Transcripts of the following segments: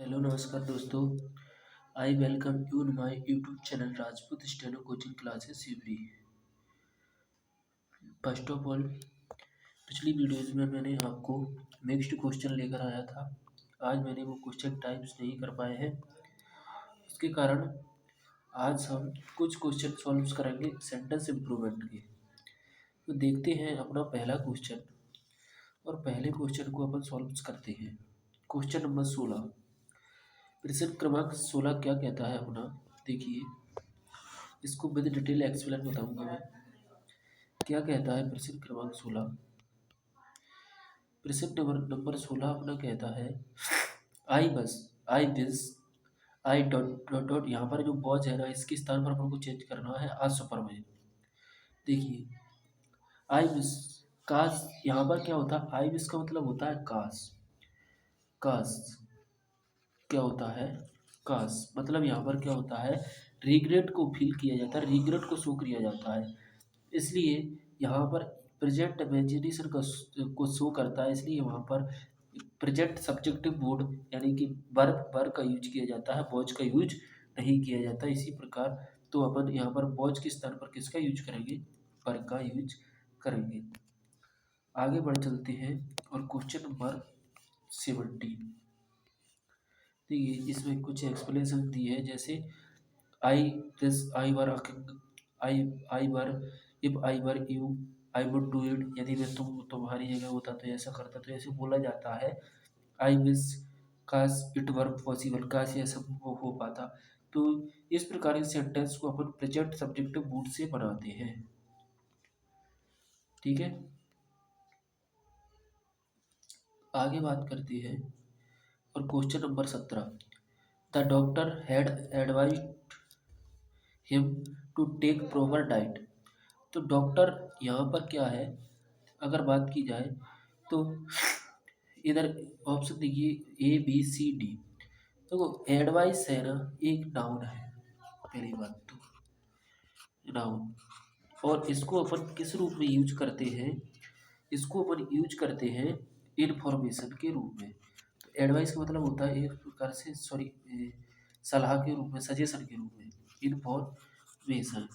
Hello नमस्कार दोस्तों। I welcome you in my YouTube channel Rajput steno coaching classes Shivri. First of all, पिछली videos में मैंने आपको नेक्स्ट क्वेश्चन लेकर आया था। आज मैंने वो क्वेश्चन टाइप्स नहीं कर पाए हैं, उसके कारण आज हम कुछ क्वेश्चन सॉल्व करेंगे सेंटेंस इम्प्रूवमेंट के। तो देखते हैं अपना पहला क्वेश्चन, और पहले क्वेश्चन को अपन सॉल्व करते हैं। क्वेश्चन नंबर 16, प्रश्न क्रमांक 16 क्या कहता है अपना, देखिए इसको विद डिटेल एक्सप्लेन बताऊंगा मैं। क्या कहता है प्रश्न क्रमांक 16? प्रश्न नंबर 16 अपना कहता है I bus, I this, I dot dot dot. यहाँ पर जो बॉज है ना, इसके स्थान पर अपन को चेंज करना है आज सुपर में। देखिए आई विश, काश, यहाँ पर क्या होता है, आई विश का मतलब होता है काश। काश क्या होता है, काश मतलब यहाँ पर क्या होता है, रिग्रेट को फील किया जाता है, रिग्रेट को शो किया जाता है। इसलिए यहाँ पर प्रेजेंट इमेजिनेशन को शो करता है, इसलिए वहाँ पर प्रेजेंट सब्जेक्टिव मोड यानी कि वर्ब का यूज किया जाता है, बॉज का यूज नहीं किया जाता। इसी प्रकार तो अपन यहाँ पर बॉज के स्थान पर किसका यूज करेंगे, वर्ब का यूज करेंगे। आगे बढ़ चलते हैं और क्वेश्चन नंबर 17। देखिए इसमें कुछ एक्सप्लेनेशन दी है, जैसे I this, I were I were, if I were you I would do it. यदि मैं तुम्हारी जगह होता तो ऐसा करता, तो ऐसे बोला जाता है। आई विश, काश इट वर पॉसिबल, काश ऐसा हो पाता। तो इस प्रकार के सेंटेंस को अपन प्रेजेंट सब्जेक्टिव मूड से बनाते हैं। ठीक है, आगे बात करते हैं और question number 17, the doctor had advised him to take proper diet. तो डॉक्टर यहाँ पर क्या है, अगर बात की जाए तो इधर ऑप्शन देखिए ए बी सी डी। देखो एडवाइस है ना, एक नाउन है, पहली बात तो नाउन, और इसको अपन किस रूप में यूज करते हैं, इसको अपन यूज करते हैं इन्फॉर्मेशन के रूप में। तो एडवाइस का मतलब होता है एक प्रकार से, सॉरी, सलाह के रूप में, सजेशन के रूप में, इन्फॉर्मेशन।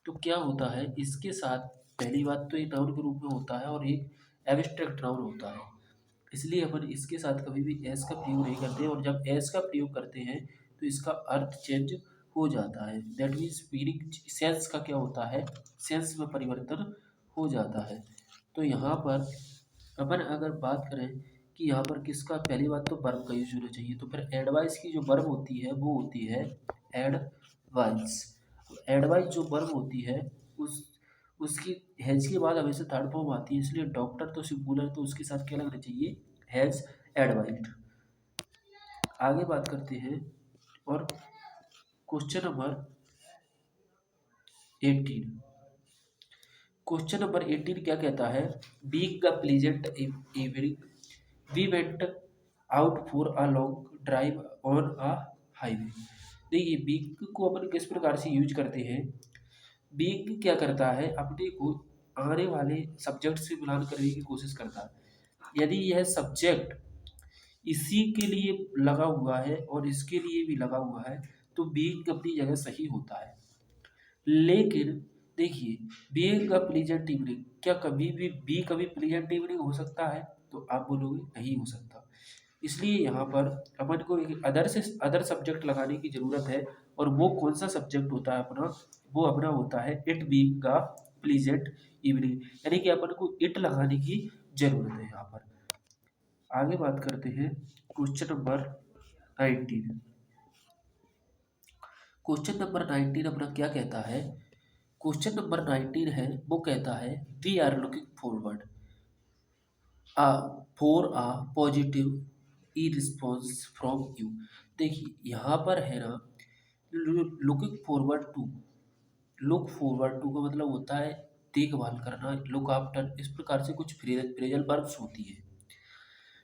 तो क्या होता है इसके साथ, पहली बात तो एक नाउन के रूप में होता है और एक एब्स्ट्रैक्ट नाउन होता है, इसलिए अपन इसके साथ कभी भी एस का प्रयोग नहीं करते हैं। और जब एस का प्रयोग करते हैं तो इसका अर्थ चेंज हो जाता है, दैट मीन्स मीनिंग, सेंस का क्या होता है, सेंस में परिवर्तन हो जाता है। तो यहाँ पर अपन अगर बात करें कि यहाँ पर किसका, पहली बात तो वर्ब का यूज होना चाहिए, तो फिर एडवाइस की जो वर्ब होती है वो होती है एडवाइस। एडवाइस जो वर्ब होती है उसकी हैज के बाद हमेशा थर्ड फॉर्म आती है, इसलिए डॉक्टर तो सिंगुलर, तो उसके साथ क्या लगना चाहिए, हैज एडवाइज्ड। आगे बात करते हैं और क्वेश्चन नंबर 18। क्वेश्चन नंबर 18 क्या कहता है, being a pleasant evening we went out for a long drive on a highway. देखिए बीइंग को अपन किस प्रकार से यूज करते हैं, बीइंग क्या करता है, अपने को आने वाले सब्जेक्ट से मिलान करने की कोशिश करता है। यदि यह सब्जेक्ट इसी के लिए लगा हुआ है और इसके लिए भी लगा हुआ है तो बीइंग अपनी जगह सही होता है। लेकिन देखिए बीइंग अ प्लीजेंट इवनिंग, क्या कभी भी बी कभी प्लीजेंट इवनिंग हो सकता है, तो आप बोलोगे नहीं हो सकता। इसलिए यहाँ पर अपन को एक अदर सब्जेक्ट लगाने की जरूरत है, और वो कौन सा सब्जेक्ट होता है अपना, वो अपना होता है it being a pleasant evening, यानी कि अपन को इट लगाने की जरूरत है यहाँ पर। आगे बात करते हैं क्वेश्चन नंबर 19। क्वेश्चन नंबर 19 अपना क्या कहता है, क्वेश्चन नंबर 19 है वो कहता है we are looking forward for a positive ई रिस्पॉन्स फ्रॉम यू। देखिए यहाँ पर है ना, looking forward to, look forward to का मतलब होता है देखभाल करना, लुक आफ्टर, इस प्रकार से कुछ फ्रेजल वर्ब्स होती है।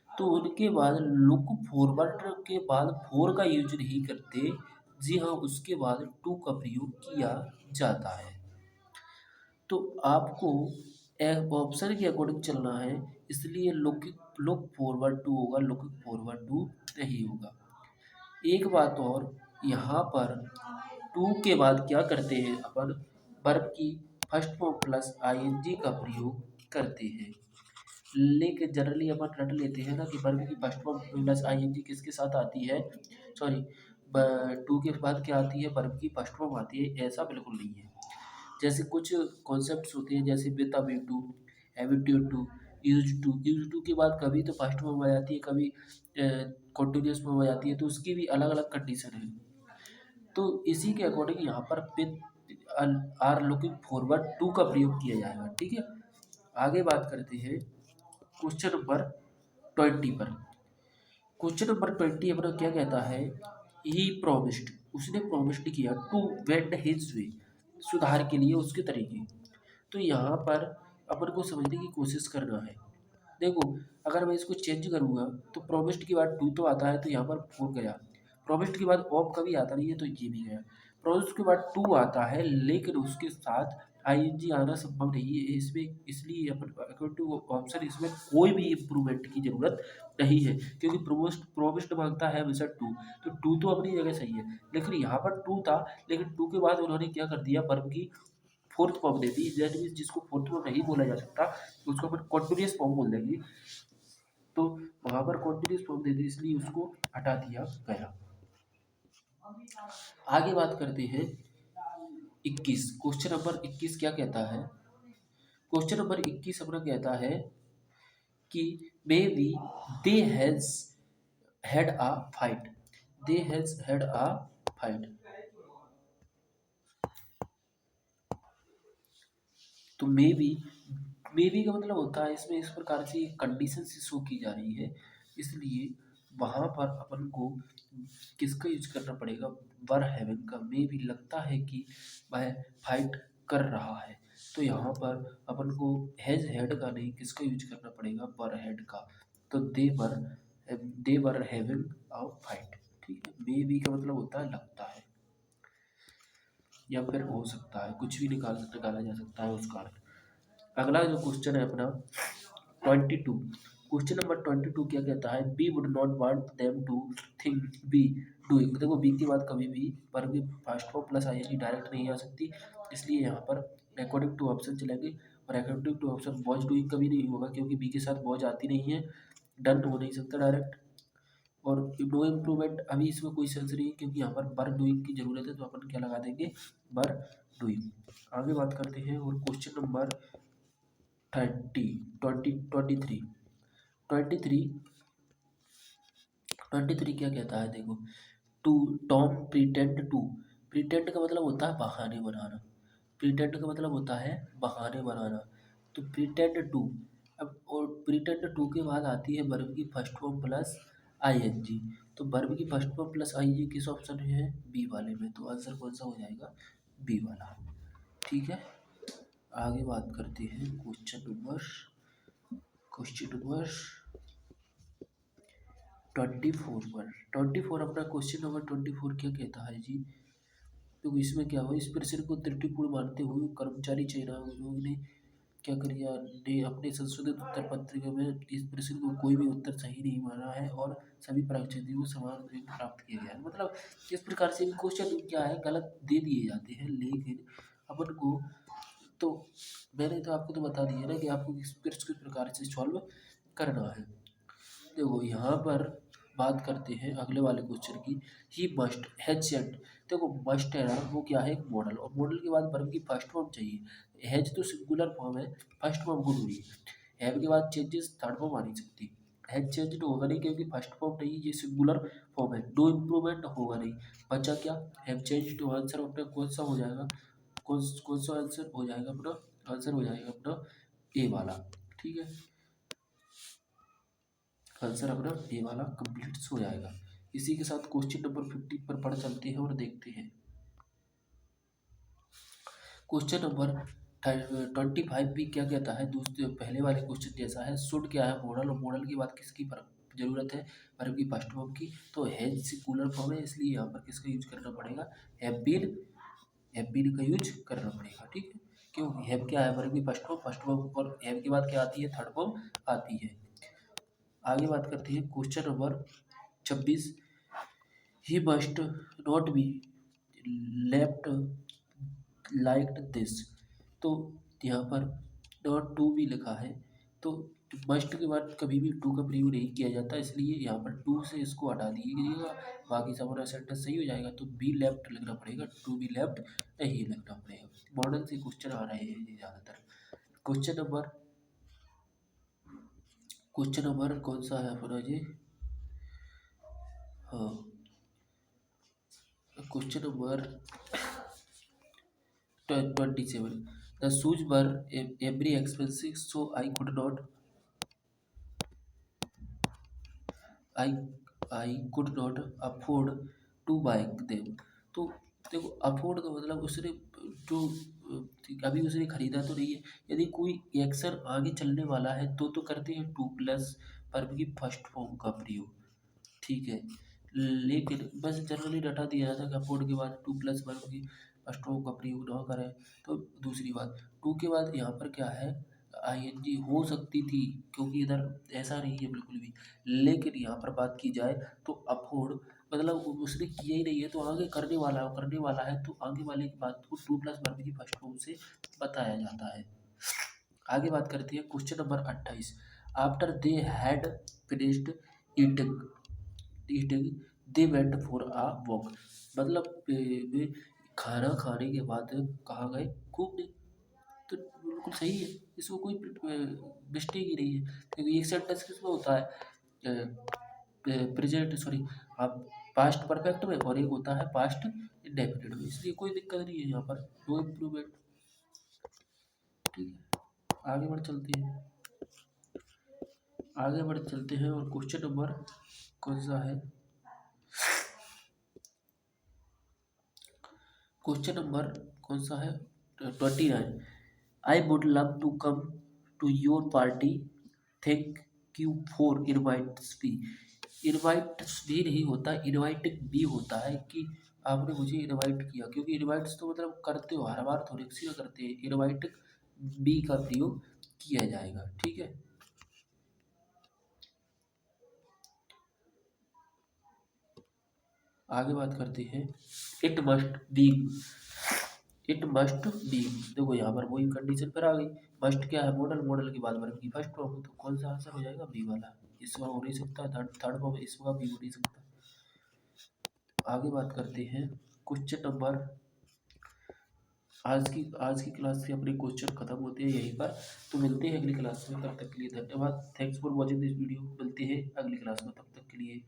तो उनके बाद लुक फॉरवर्ड के बाद फोर का यूज नहीं करते, जी हाँ, उसके बाद टू का प्रयोग किया जाता है। तो आपको ऑप्शन के अकॉर्डिंग चलना है, इसलिए लुक फॉरवर्ड टू होगा, लुक फॉरवर्ड टू नहीं होगा। एक बात और, यहाँ पर टू के बाद क्या करते हैं अपन, वर्ब की फर्स्ट फॉर्म प्लस आईएनजी का प्रयोग करते हैं। लेकिन जनरली अपन रट लेते हैं ना कि वर्ब की फर्स्ट फॉर्म प्लस आईएनजी किसके साथ आती है, सॉरी, टू के बाद क्या आती है, वर्ब की फर्स्ट फॉर्म आती है, ऐसा बिल्कुल नहीं है। जैसे कुछ कॉन्सेप्ट्स होते हैं, जैसे with, away to, habitude to, use to के बाद कभी तो फर्स्ट फॉर्म आ जाती है, कभी कॉन्टिन्यूस फॉर्म आ जाती है, तो उसकी भी अलग अलग कंडीशन है। तो इसी के अकॉर्डिंग यहाँ पर with are looking forward to का प्रयोग किया जाएगा। ठीक है, आगे बात करते हैं क्वेश्चन नंबर 20 पर। क्वेश्चन नंबर 20 अपना क्या कहता है, ही प्रोमिस्ड, उसने प्रोमिस्ड किया, टू वेंड हिज वे, सुधार के लिए उसके तरीके। तो यहाँ पर अपन को समझने की कोशिश करना है। देखो, अगर मैं इसको चेंज करूँगा तो प्रोमिस्ड के बाद टू तो आता है, तो यहाँ पर फोर गया। प्रोमिस्ड के बाद ऑफ कभी आता नहीं है, तो ये भी गया। प्रोमिस्ड के बाद टू आता है, लेकिन उसके साथ आईएनजी आना संभव नहीं है इसमें, इसलिए अपन अकॉर्डिंग टू ऑप्शन इसमें कोई भी इम्प्रूवमेंट की जरूरत नहीं है, क्योंकि प्रोमिस्ड मांगता है हमेशा टू, तो टू तो अपनी जगह सही है। लेकिन यहाँ पर टू था, लेकिन टू के बाद उन्होंने क्या कर दिया, वर्ब की fourth form they the, that means जिसको फोर्थ फॉर्म नहीं बोला जा सकता उसको अपन कॉन्टिन्यूस फॉर्म बोल देंगे। तो वहां पर कॉन्टिन्यूस फॉर्म दे दी, इसलिए उसको हटा दिया गया। आगे बात करते हैं 21, क्वेश्चन नंबर 21 क्या कहता है। क्वेश्चन नंबर 21 अपना कहता है कि may be they has had a fight, they has had a fight. तो मे बी का मतलब होता है इसमें इस प्रकार से कंडीशन से शो की जा रही है, इसलिए वहां पर अपन को किसका यूज करना पड़ेगा, वर हैविंग का। मे बी लगता है कि वह फाइट कर रहा है, तो यहाँ पर अपन को हैज हैड का नहीं, किसका यूज करना पड़ेगा, वर हैड का। तो दे वर हैविंग अ फाइट। ठीक है, मे बी का मतलब होता है लगता है, या फिर हो सकता है, कुछ भी निकाला जा सकता है उसका अर्थ। अगला जो क्वेश्चन है अपना 22, क्वेश्चन नंबर 22 क्या कहता है, we would not want them to think be doing. देखो, बी के बाद कभी भी पर भी first form plus ING direct नहीं आ सकती, इसलिए यहाँ पर अकॉर्डिंग टू ऑप्शन चलेंगे, और according to option watch doing कभी नहीं होगा, क्योंकि बी के साथ वॉच आती नहीं है, डन हो नहीं सकता डायरेक्ट। और नो इम्प्रूवमेंट अभी इसमें कोई सेंस नहीं है, क्योंकि यहाँ पर बर डूइंग की जरूरत है, तो अपन क्या लगा देंगे, बर डूइंग। आगे बात करते हैं, और क्वेश्चन नंबर 23 क्या कहता है, देखो, to Tom pretend to, pretend का मतलब होता है बहाने बनाना, प्रिटेंड का मतलब होता है बहाने बनाना, तो प्रिटेंड टू। अब और प्रिटेंड टू के बाद आती है वर्ब की फर्स्ट फॉर्म प्लस आईएनजी, तो वर्ब की फर्स्ट फॉर्म प्लस आईएनजी किस ऑप्शन में है, बी वाले में, तो आंसर कौन सा हो जाएगा, बी वाला। ठीक है, आगे बात करते हैं क्वेश्चन नंबर 24 पर। 24 अपना क्वेश्चन नंबर 24 क्या कहता है जी, तो इसमें क्या हुआ, इस प्रश्न को त्रुटिपूर्ण मानते हुए कर्मचारी चयन ने क्या किया, ने अपने संशोधित उत्तर पत्रिका में इस प्रश्न को कोई भी उत्तर सही नहीं माना है, और सभी परीक्षार्थियों को समान अंक प्राप्त किया गया है। मतलब इस प्रकार से क्वेश्चन क्या है, गलत दे दिए जाते हैं, लेकिन अपन को तो मैंने तो आपको तो बता दिया ना कि आपको किस प्रकार से सॉल्व करना है। देखो, यहाँ पर बात करते हैं अगले वाले क्वेश्चन की, ही मस्ट हैज सेंट। देखो, मस्ट है ना, वो क्या है, एक मॉडल, और मॉडल के बाद वर्ब की फर्स्ट फॉर्म चाहिए। हैज तो सिंगुलर फॉर्म है, फर्स्ट फॉर्म को ढूंढिए। हैव के बाद चेंजेस थर्ड फॉर्म आ नहीं सकती, हैज चेंज तो होगा नहीं, क्योंकि फर्स्ट फॉर्म नहीं, ये सिंगुलर फॉर्म है, डू इम्प्रूवमेंट होगा नहीं। बचा क्या, हैव चेंज तो आंसर अपना कौन सा हो जाएगा, कौन सा आंसर हो जाएगा अपना, आंसर हो जाएगा अपना ए वाला। ठीक है, आंसर अपना ए वाला कंप्लीट हो जाएगा। इसी के साथ क्वेश्चन नंबर 15 पर पढ़ चलते हैं और देखते हैं। क्वेश्चन नंबर 25 भी क्या कहता है, दूसरे पहले वाले क्वेश्चन जैसा है। शुड क्या है, मॉडल, और मॉडल की बात किसकी जरूरत है, वर्ब की फर्स्ट फॉर्म की, तो हैज सिंगुलर फॉर्म है, इसलिए यहाँ पर किसका यूज करना पड़ेगा, हैव बीन का यूज करना पड़ेगा। ठीक है, क्यों, हैव क्या है, वर्ब की फर्स्ट फॉर्म, और हैव के बाद क्या आती है, थर्ड फॉर्म आती है। आगे बात करते हैं question number 26, he must not be left like this. तो यहाँ पर नॉट टू भी लिखा है, तो मस्ट के बाद कभी भी टू का प्रयोग नहीं किया जाता, इसलिए यहाँ पर टू से इसको हटा दीजिएगा, बाकी सब हमारा सेंटेंस सही हो जाएगा। तो बी लेफ्ट लिखना पड़ेगा, टू बी लेफ्ट नहीं लिखना पड़ेगा। मॉडल से क्वेश्चन आ रहे हैं ये ज़्यादातर। क्वेश्चन नंबर कौन सा है अपना जी? हाँ, question number 27। The shoes were very expensive so I I could not afford to buy them. तो देखो, अफोर्ड का मतलब उसने जो अभी उसने खरीदा तो नहीं है। यदि कोई एक्शन आगे चलने वाला है तो करते हैं टू प्लस वर्ब की फर्स्ट फॉर्म का प्रयोग, ठीक है। लेकिन बस जनरली रटा दिया जाता है कि अफोर्ड के बाद टू प्लस वर्ब की फर्स्ट फॉर्म का प्रयोग ना करें। तो दूसरी बात, टू के बाद यहाँ पर क्या है, आईएनजी हो सकती थी, क्योंकि इधर ऐसा नहीं है बिल्कुल भी। लेकिन यहाँ पर बात की जाए तो अफोर्ड मतलब उसने किया ही नहीं है, तो आगे करने वाला है, तो आगे वाले की बात को टू प्लस वर्ब की फर्स्ट फॉर्म से बताया जाता है। आगे बात करते हैं question number 28। After they had finished eating they went for a walk. मतलब वे खाना खाने के बाद कहाँ गए? घूमने। तो बिल्कुल सही है, इसमें कोई मिस्टेक ही नहीं है, क्योंकि एक सेंटेंस किसमें होता है, प्रेजेंट सॉरी आप पास्ट परफेक्ट में, और एक होता है पास्ट इंडेफिनिट में, इसलिए कोई दिक्कत नहीं है यहाँ पर, नो इम्प्रूवमेंट। ठीक है, आगे बढ़ चलते हैं और क्वेश्चन नंबर कौन सा है? क्वेश्चन नंबर कौन सा है? 29। I would love to come to your party, thank you for invites भी। इनवाइट्स भी नहीं होता, इनवाइटिंग भी होता है, कि आपने मुझे इनवाइट किया, क्योंकि इनवाइट्स तो मतलब करते हो, हर बार थोड़ी सी करते हैं, इनवाइटिंग बी का प्रयोग किया जाएगा, ठीक है। आगे बात करते हैं, it must be. It must be, देखो यहाँ पर वही कंडीशन पर आ गई। मस्ट क्या है? मॉडल, मॉडल के बाद वर्ब की फर्स्ट फॉर्म, तो कौन सा आंसर हो जाएगा? बी वाला। इसका हो नहीं सकता, थर्ड फॉर्म इसका भी हो नहीं सकता। आगे बात करते हैं क्वेश्चन नंबर, आज की क्लास से अपने क्वेश्चन खत्म होते हैं यहीं पर। तो मिलते हैं अगली क्लास में, तब तक के लिए धन्यवाद। Thanks for watching this video. मिलते हैं अगली क्लास में, तब तक के लिए।